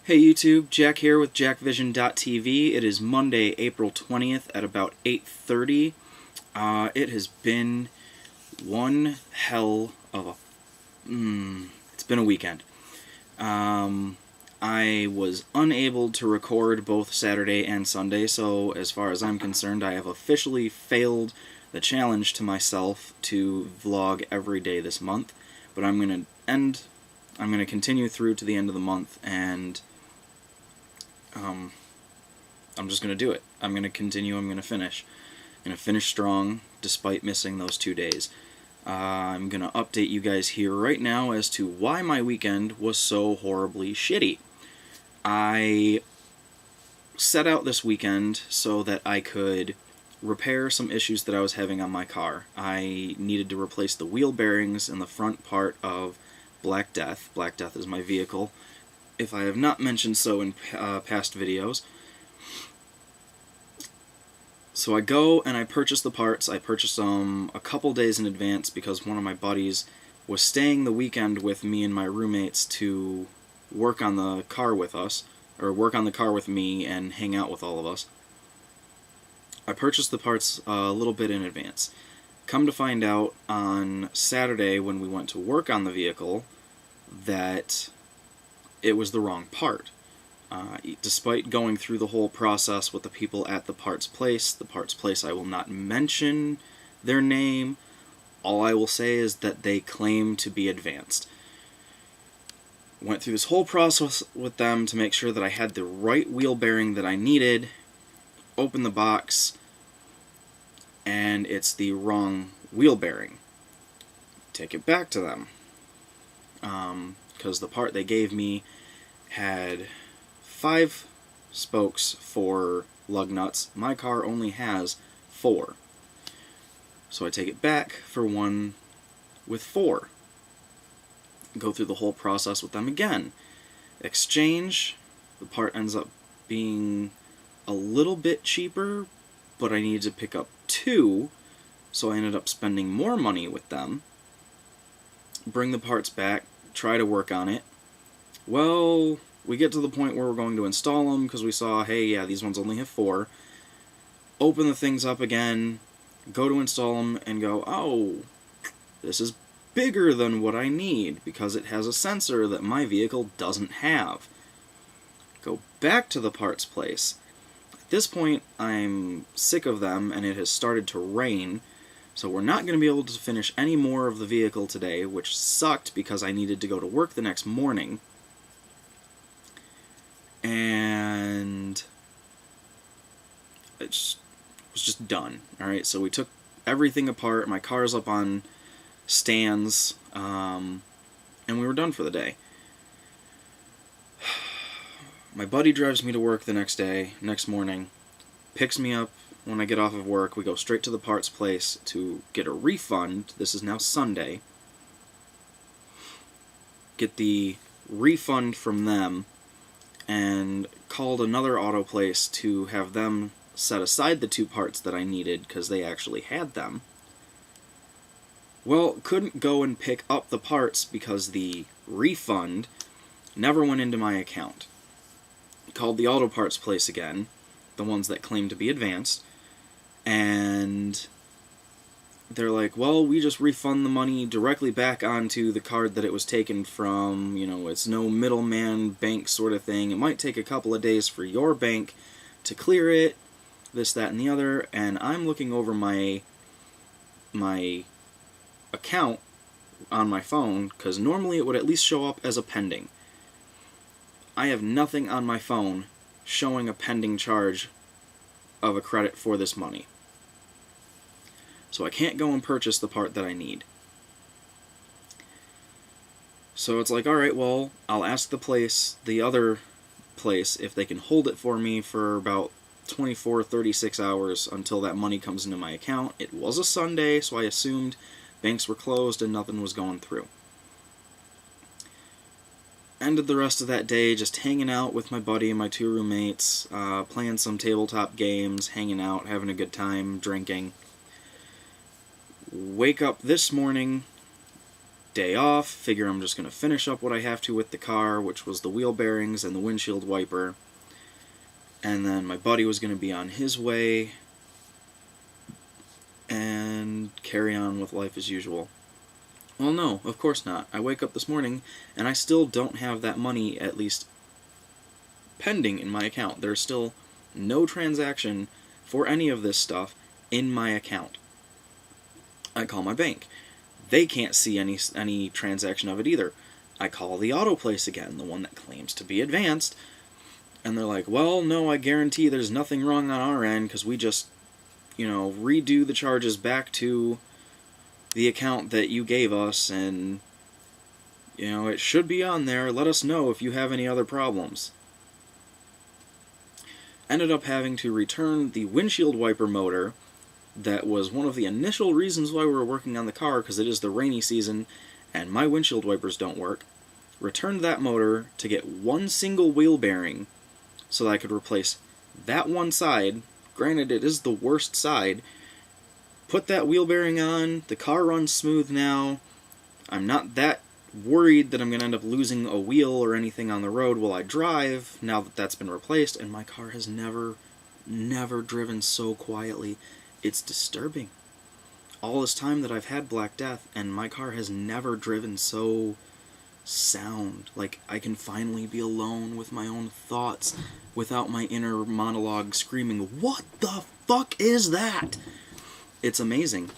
Hey YouTube, Jack here with JackVision.tv. It is Monday, April 20th at about 8:30. It has been one hell of a... it's been a weekend. I was unable to record both Saturday and Sunday, so as far as I'm concerned, I have officially failed the challenge to myself to vlog every day this month. But I'm going to continue through to the end of the month, and I'm just going to do it. I'm going to continue, I'm going to finish. I'm going to finish strong, despite missing those 2 days. I'm going to update you guys here right now as to why my weekend was so horribly shitty. I set out this weekend so that I could repair some issues that I was having on my car. I needed to replace the wheel bearings in the front part of Black Death. Black Death is my vehicle, if I have not mentioned so in past videos. So I go and I purchase the parts. I purchased them a couple days in advance because one of my buddies was staying the weekend with me and my roommates to work on the car with us, or work on the car with me and hang out with all of us. I purchased the parts a little bit in advance. Come to find out on Saturday when we went to work on the vehicle that it was the wrong part. Despite going through the whole process with the people at the parts place I will not mention their name. All I will say is that they claim to be advanced. Went through this whole process with them to make sure that I had the right wheel bearing that I needed. Open the box, and it's the wrong wheel bearing. Take it back to them. Because the part they gave me had 5 spokes for lug nuts. My car only has 4. So I take it back for one with 4. Go through the whole process with them again. Exchange. The part ends up being a little bit cheaper, but I needed to pick up 2, so I ended up spending more money with them. Bring the parts back, try to work on it. Well, we get to the point where we're going to install them because we saw, hey, yeah, these ones only have 4. Open the things up again, go to install them, and go, oh, this is bigger than what I need because it has a sensor that my vehicle doesn't have. Go back to the parts place. At this point, I'm sick of them, and it has started to rain, so we're not going to be able to finish any more of the vehicle today, which sucked because I needed to go to work the next morning. And it was just done. Alright, so we took everything apart, my car's up on stands, and we were done for the day. My buddy drives me to work the next morning, picks me up when I get off of work. We go straight to the parts place to get a refund. This is now Sunday. Get the refund from them, and called another auto place to have them set aside the 2 parts that I needed because they actually had them. Well, couldn't go and pick up the parts because the refund never went into my account. Called the auto parts place again, the ones that claim to be advanced, and they're like, well, we just refund the money directly back onto the card that it was taken from. You know, it's no middleman bank sort of thing. It might take a couple of days for your bank to clear it, this, that, and the other. And I'm looking over my account on my phone, because normally it would at least show up as a pending. I have nothing on my phone showing a pending charge of a credit for this money. So I can't go and purchase the part that I need. So it's like, alright, well, I'll ask the other place, if they can hold it for me for about 24, 36 hours until that money comes into my account. It was a Sunday, so I assumed banks were closed and nothing was going through. Ended the rest of that day just hanging out with my buddy and my 2 roommates, playing some tabletop games, hanging out, having a good time, drinking. Wake up this morning day off, figure I'm just going to finish up what I have to with the car, which was the wheel bearings and the windshield wiper. And then my buddy was going to be on his way and carry on with life as usual. Well, no, of course not. I wake up this morning and I still don't have that money, at least pending in my account. There's still no transaction for any of this stuff in my account. I call my bank. They can't see any transaction of it either. I call the auto place again, the one that claims to be advanced, and they're like, well, no, I guarantee there's nothing wrong on our end because we just, redo the charges back to the account that you gave us, and, it should be on there. Let us know if you have any other problems. Ended up having to return the windshield wiper motor. That was one of the initial reasons why we were working on the car, because it is the rainy season and my windshield wipers don't work. Returned that motor to get one single wheel bearing so that I could replace that one side. Granted, it is the worst side. Put that wheel bearing on, the car runs smooth now. I'm not that worried that I'm going to end up losing a wheel or anything on the road while I drive, now that that's been replaced, and my car has never driven so quietly. It's disturbing. All this time that I've had Black Death, and my car has never driven so sound. Like, I can finally be alone with my own thoughts without my inner monologue screaming, "What the fuck is that?" It's amazing.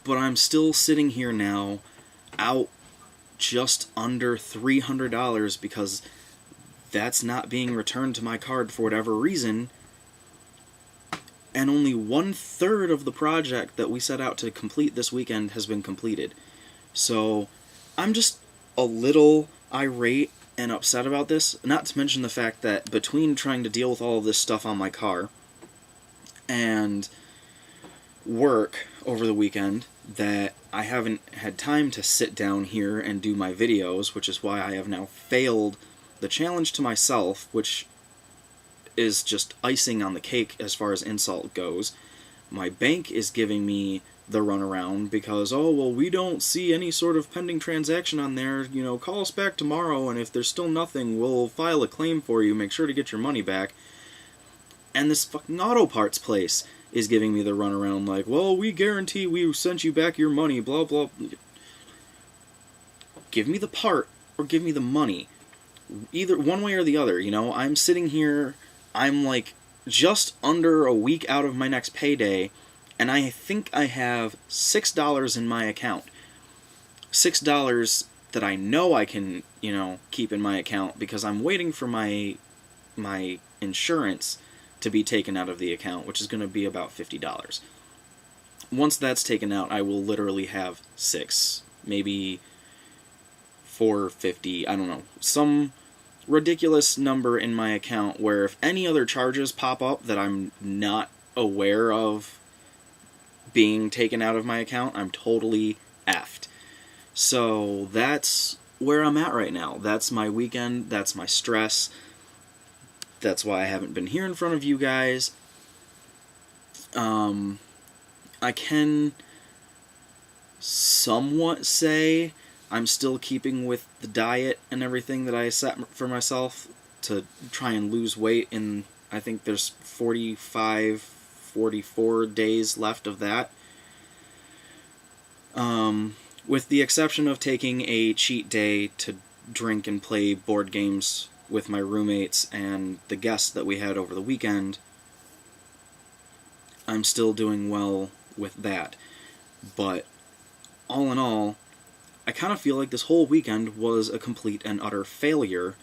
But I'm still sitting here now, out just under $300 because that's not being returned to my card for whatever reason. And only 1/3 of the project that we set out to complete this weekend has been completed. So I'm just a little irate and upset about this, not to mention the fact that between trying to deal with all of this stuff on my car and work over the weekend, that I haven't had time to sit down here and do my videos, which is why I have now failed the challenge to myself, which is just icing on the cake as far as insult goes. My bank is giving me the runaround because, oh, well, we don't see any sort of pending transaction on there, call us back tomorrow, and if there's still nothing, we'll file a claim for you, make sure to get your money back. And this fucking auto parts place is giving me the runaround, like, well, we guarantee we sent you back your money, blah, blah. Give me the part, or give me the money. Either one way or the other, I'm sitting here, I'm like just under a week out of my next payday, and I think I have $6 in my account. $6 that I know I can, keep in my account because I'm waiting for my insurance to be taken out of the account, which is going to be about $50. Once that's taken out, I will literally have $6, maybe $4.50, I don't know, some ridiculous number in my account where if any other charges pop up that I'm not aware of being taken out of my account, I'm totally effed. So that's where I'm at right now. That's my weekend, that's my stress. That's why I haven't been here in front of you guys. I can somewhat say I'm still keeping with the diet and everything that I set for myself to try and lose weight in, I think there's 45, 44 days left of that. With the exception of taking a cheat day to drink and play board games with my roommates and the guests that we had over the weekend, I'm still doing well with that. But all in all, I kind of feel like this whole weekend was a complete and utter failure.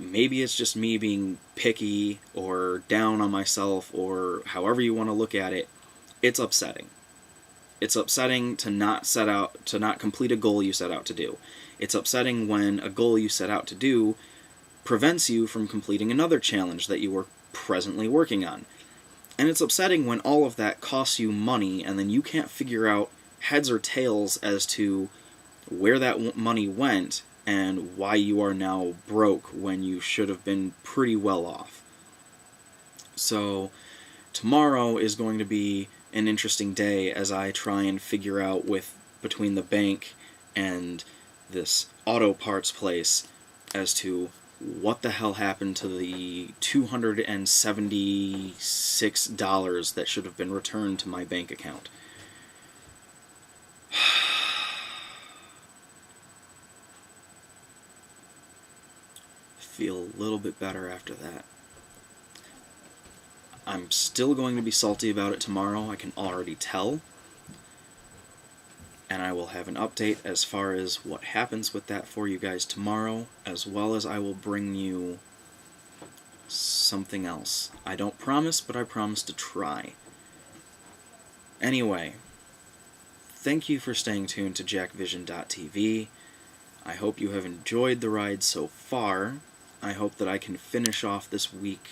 Maybe it's just me being picky or down on myself or however you want to look at it. It's upsetting. It's upsetting to not complete a goal you set out to do. It's upsetting when a goal you set out to do prevents you from completing another challenge that you were presently working on. And it's upsetting when all of that costs you money and then you can't figure out heads or tails as to where that money went and why you are now broke when you should have been pretty well off. So tomorrow is going to be an interesting day as I try and figure out between the bank and this auto parts place as to what the hell happened to the $276 that should have been returned to my bank account. Feel a little bit better after that. I'm still going to be salty about it tomorrow, I can already tell. And I will have an update as far as what happens with that for you guys tomorrow, as well as I will bring you something else. I don't promise, but I promise to try. Anyway, thank you for staying tuned to jackvision.tv. I hope you have enjoyed the ride so far. I hope that I can finish off this week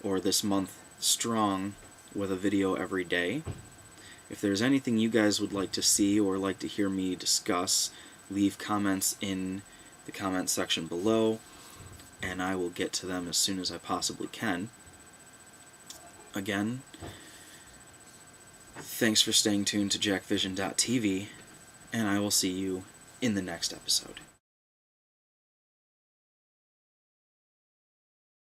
or this month strong with a video every day. If there's anything you guys would like to see or like to hear me discuss, leave comments in the comment section below, and I will get to them as soon as I possibly can. Again, thanks for staying tuned to jackvision.tv, and I will see you in the next episode.